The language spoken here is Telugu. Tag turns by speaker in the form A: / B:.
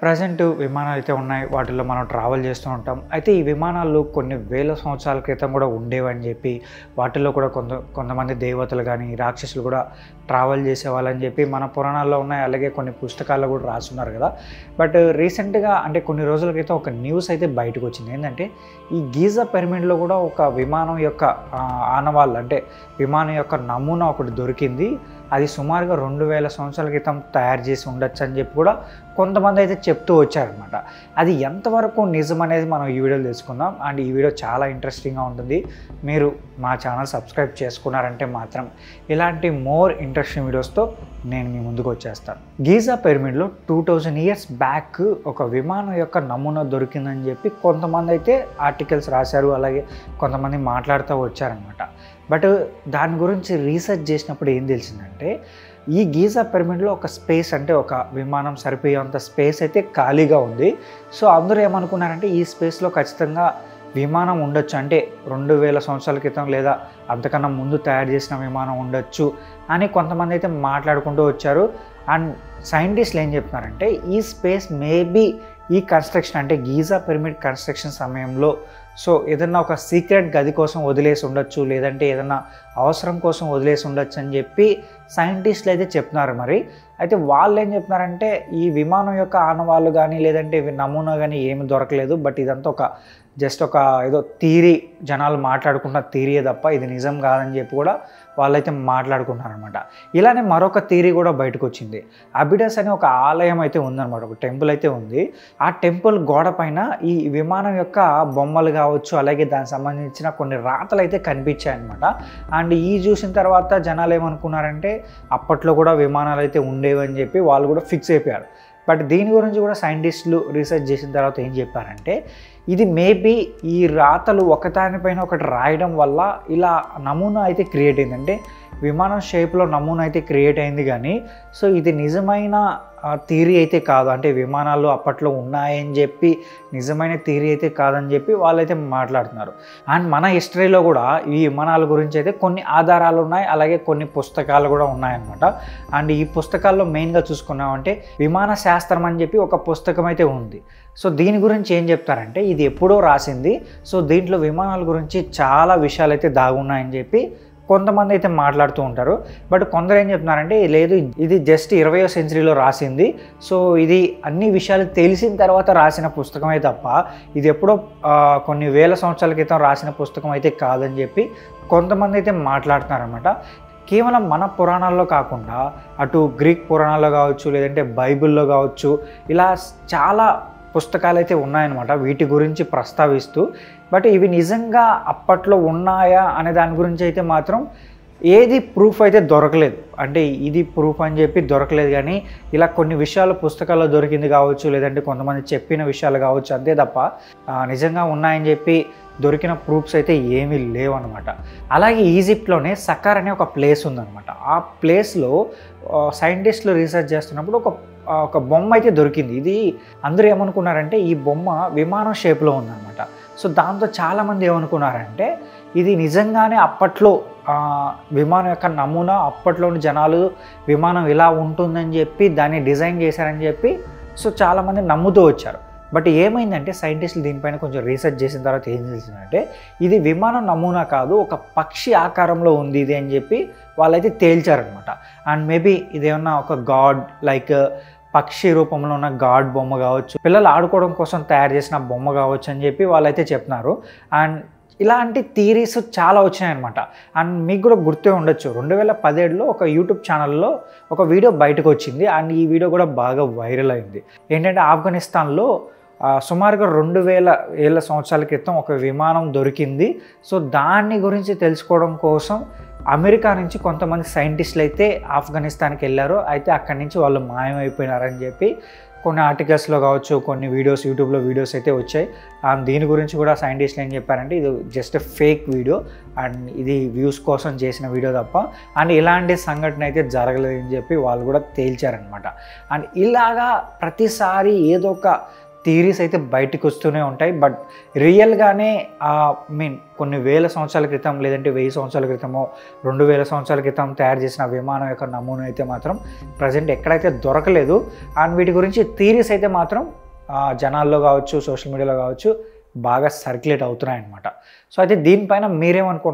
A: ప్రెజెంట్ విమానాలైతే ఉన్నాయి. వాటిల్లో మనం ట్రావెల్ చేస్తూ ఉంటాం. అయితే ఈ విమానాలు కొన్ని వేల సంవత్సరాల క్రితం కూడా ఉండేవని చెప్పి, వాటిల్లో కూడా కొంతమంది దేవతలు గానీ, రాక్షసులు కూడా ట్రావెల్ చేసేవాళ్ళని చెప్పి మన పురాణాల్లో ఉన్నాయి. అలాగే కొన్ని పుస్తకాల్లో కూడా రాసున్నారు కదా. బట్ రీసెంట్గా అంటే కొన్ని రోజుల క్రితం ఒక న్యూస్ అయితే బయటకు వచ్చింది. ఏంటంటే ఈ గీజా పిరమిడ్లో కూడా ఒక విమానం యొక్క ఆనవాళ్ళు, అంటే విమానం యొక్క నమూనా ఒకటి దొరికింది. అది సుమారుగా 2000 సంవత్సరాల క్రితం తయారు చేసి ఉండొచ్చు అని చెప్పి కూడా కొంతమంది అయితే చెప్తూ వచ్చారనమాట. అది ఎంతవరకు నిజం అనేది మనం ఈ వీడియోలో తెలుసుకుందాం. అండ్ ఈ వీడియో చాలా ఇంట్రెస్టింగ్గా ఉంటుంది. మీరు మా ఛానల్ సబ్స్క్రైబ్ చేసుకున్నారంటే మాత్రం ఇలాంటి మోర్ ఇంట్రెస్టింగ్ వీడియోస్తో నేను మీ ముందుకు వచ్చేస్తాను. గీజా పిరమిడ్లో 2000 ఇయర్స్ బ్యాక్ ఒక విమానం యొక్క నమూనా దొరికిందని చెప్పి కొంతమంది అయితే ఆర్టికల్స్ రాశారు. అలాగే కొంతమంది మాట్లాడుతూ వచ్చారనమాట. బట్ దాని గురించి రీసెర్చ్ చేసినప్పుడు ఏం తెలిసిందంటే ఈ గీజా పిరమిడ్లో ఒక స్పేస్, అంటే ఒక విమానం సరిపోయేంత స్పేస్ అయితే ఖాళీగా ఉంది. సో అందరూ ఏమనుకున్నారంటే ఈ స్పేస్లో ఖచ్చితంగా విమానం ఉండొచ్చు, అంటే 2000 సంవత్సరాల క్రితం లేదా అంతకన్నా ముందు తయారు చేసిన విమానం ఉండొచ్చు అని కొంతమంది అయితే మాట్లాడుకుంటూ వచ్చారు. అండ్ సైంటిస్టులు ఏం చెప్తున్నారంటే ఈ స్పేస్ మేబీ ఈ కన్స్ట్రక్షన్, అంటే గీజా పిరమిడ్ కన్స్ట్రక్షన్ సమయంలో సో ఏదన్నా ఒక సీక్రెట్ గది కోసం వదిలేసి ఉండొచ్చు, లేదంటే ఏదన్నా అవసరం కోసం వదిలేసి ఉండొచ్చు అని చెప్పి సైంటిస్టులు అయితే చెప్తున్నారు. మరి అయితే వాళ్ళు ఏం చెప్తున్నారంటే ఈ విమానం యొక్క ఆనవాళ్ళు కానీ లేదంటే నమూనా కానీ ఏమి దొరకలేదు. బట్ ఇదంతా ఒక జస్ట్ ఒక ఏదో థియరీ, జనాలు మాట్లాడుకున్న థియరీయే తప్ప ఇది నిజం కాదని చెప్పి కూడా వాళ్ళైతే మాట్లాడుకుంటున్నారనమాట. ఇలానే మరొక థియరీ కూడా బయటకు వచ్చింది. అబిడస్ అనే ఒక ఆలయం అయితే ఉందన్నమాట, ఒక టెంపుల్ అయితే ఉంది. ఆ టెంపుల్ గోడ పైన ఈ విమానం యొక్క బొమ్మలు కావచ్చు, అలాగే దానికి సంబంధించిన కొన్ని రాతలు అయితే కనిపించాయి అనమాట. అండ్ ఈ చూసిన తర్వాత జనాలు ఏమనుకున్నారంటే అప్పట్లో కూడా విమానాలు అయితే ఉండేవని చెప్పి వాళ్ళు కూడా ఫిక్స్ అయిపోయారు. బట్ దీని గురించి కూడా సైంటిస్టులు రీసెర్చ్ చేసిన తర్వాత ఏం చెప్పారంటే ఇది మేబీ ఈ రాతలు ఒకదానిపైన ఒకటి రాయడం వల్ల ఇలా నమూనా అయితే క్రియేట్ అయింది, అంటే విమానం షేప్లో నమూనా అయితే క్రియేట్ అయింది. కానీ సో ఇది నిజమైన థియరీ అయితే కాదు, అంటే విమానాలు అప్పట్లో ఉన్నాయని చెప్పి నిజమైన థియరీ అయితే కాదని చెప్పి వాళ్ళైతే మాట్లాడుతున్నారు. అండ్ మన హిస్టరీలో కూడా ఈ విమానాల గురించి అయితే కొన్ని ఆధారాలు ఉన్నాయి, అలాగే కొన్ని పుస్తకాలు కూడా ఉన్నాయన్నమాట. అండ్ ఈ పుస్తకాల్లో మెయిన్గా చూసుకున్నామంటే విమాన శాస్త్రం అని చెప్పి ఒక పుస్తకం అయితే ఉంది. సో దీని గురించి ఏం చెప్తారంటే ఇది ఎప్పుడో రాసింది. సో దీంట్లో విమానాల గురించి చాలా విషయాలు అయితే దాగున్నాయని చెప్పి కొంతమంది అయితే మాట్లాడుతూ ఉంటారు. బట్ కొందరు ఏం చెప్తున్నారంటే లేదు, ఇది జస్ట్ 20వ సెంచరీలో రాసింది. సో ఇది అన్ని విషయాలు తెలిసిన తర్వాత రాసిన పుస్తకమే తప్ప ఇది ఎప్పుడో కొన్ని వేల సంవత్సరాల క్రితం రాసిన పుస్తకం అయితే కాదని చెప్పి కొంతమంది అయితే మాట్లాడుతున్నారనమాట. కేవలం మన పురాణాల్లో కాకుండా అటు గ్రీక్ పురాణాల్లో కావచ్చు, లేదంటే బైబిల్లో కావచ్చు, ఇలా చాలా పుస్తకాలు అయితే ఉన్నాయన్నమాట వీటి గురించి ప్రస్తావిస్తూ. బట్ ఇవి నిజంగా అప్పట్లో ఉన్నాయా అనే దాని గురించి అయితే మాత్రం ఏది ప్రూఫ్ అయితే దొరకలేదు. అంటే ఇది ప్రూఫ్ అని చెప్పి దొరకలేదు. కానీ ఇలా కొన్ని విషయాలు పుస్తకాల్లో దొరికింది కావచ్చు, లేదంటే కొంతమంది చెప్పిన విషయాలు కావచ్చు, అంతే తప్ప నిజంగా ఉన్నాయని చెప్పి దొరికిన ప్రూఫ్స్ అయితే ఏమీ లేవన్నమాట. అలాగే ఈజిప్ట్లోనే సకార్ అనే ఒక ప్లేస్ ఉందన్నమాట. ఆ ప్లేస్లో సైంటిస్టులు రీసెర్చ్ చేస్తున్నప్పుడు ఒక బొమ్మ అయితే దొరికింది. ఇది అందరూ ఏమనుకున్నారంటే ఈ బొమ్మ విమానం షేప్లో ఉందన్నమాట. సో దాంతో చాలామంది ఏమనుకున్నారంటే ఇది నిజంగానే అప్పట్లో విమానం యొక్క నమూనా, అప్పట్లోని జనాలు విమానం ఇలా ఉంటుందని చెప్పి దాన్ని డిజైన్ చేశారని చెప్పి సో చాలామంది నమ్ముతూ వచ్చారు. బట్ ఏమైందంటే సైంటిస్టులు దీనిపైన కొంచెం రీసెర్చ్ చేసిన తర్వాత ఏం తెలిసిందంటే ఇది విమానం నమూనా కాదు, ఒక పక్షి ఆకారంలో ఉంది ఇది అని చెప్పి వాళ్ళైతే తేల్చారనమాట. అండ్ మేబీ ఇదేమన్నా ఒక గాడ్, లైక్ పక్షి రూపంలో ఉన్న గాడ్ బొమ్మ కావచ్చు, పిల్లలు ఆడుకోవడం కోసం తయారు చేసిన బొమ్మ కావచ్చు అని చెప్పి వాళ్ళైతే చెప్తున్నారు. అండ్ ఇలాంటి థియరీస్ చాలా వచ్చినాయన్నమాట. అండ్ మీకు కూడా గుర్తే ఉండొచ్చు, 2017లో ఒక యూట్యూబ్ ఛానల్లో ఒక వీడియో బయటకు వచ్చింది. అండ్ ఈ వీడియో కూడా బాగా వైరల్ అయింది. ఏంటంటే ఆఫ్ఘనిస్తాన్లో సుమారుగా 2000 సంవత్సరాల క్రితం ఒక విమానం దొరికింది. సో దాన్ని గురించి తెలుసుకోవడం కోసం అమెరికా నుంచి కొంతమంది సైంటిస్టులు అయితే ఆఫ్ఘనిస్తాన్కి వెళ్ళారు. అయితే అక్కడి నుంచి వాళ్ళు మాయమైపోయినారని చెప్పి కొన్ని ఆర్టికల్స్లో కావచ్చు, కొన్ని వీడియోస్, యూట్యూబ్లో వీడియోస్ అయితే వచ్చాయి. అండ్ దీని గురించి కూడా సైంటిస్టులు ఏం చెప్పారంటే ఇది జస్ట్ ఫేక్ వీడియో అండ్ ఇది వ్యూస్ కోసం చేసిన వీడియో తప్ప అండ్ ఇలాంటి సంఘటన అయితే జరగలేదని చెప్పి వాళ్ళు కూడా తేల్చారనమాట. అండ్ ఇలాగా ప్రతిసారి ఏదో ఒక థియరీస్ అయితే బయటకు వస్తూనే ఉంటాయి. బట్ రియల్గానే మీన్ కొన్ని వేల సంవత్సరాల క్రితం లేదంటే 1000 సంవత్సరాల క్రితమో 2000 సంవత్సరాల క్రితం తయారు చేసిన విమానం యొక్క నమూనా అయితే మాత్రం ప్రజెంట్ ఎక్కడైతే దొరకలేదు. అండ్ వీటి గురించి థియరీస్ అయితే మాత్రం జనాల్లో కావచ్చు, సోషల్ మీడియాలో కావచ్చు బాగా సర్క్యులేట్ అవుతున్నాయి అన్నమాట. సో అయితే దీనిపైన మీరేమనుకుంటున్నారు?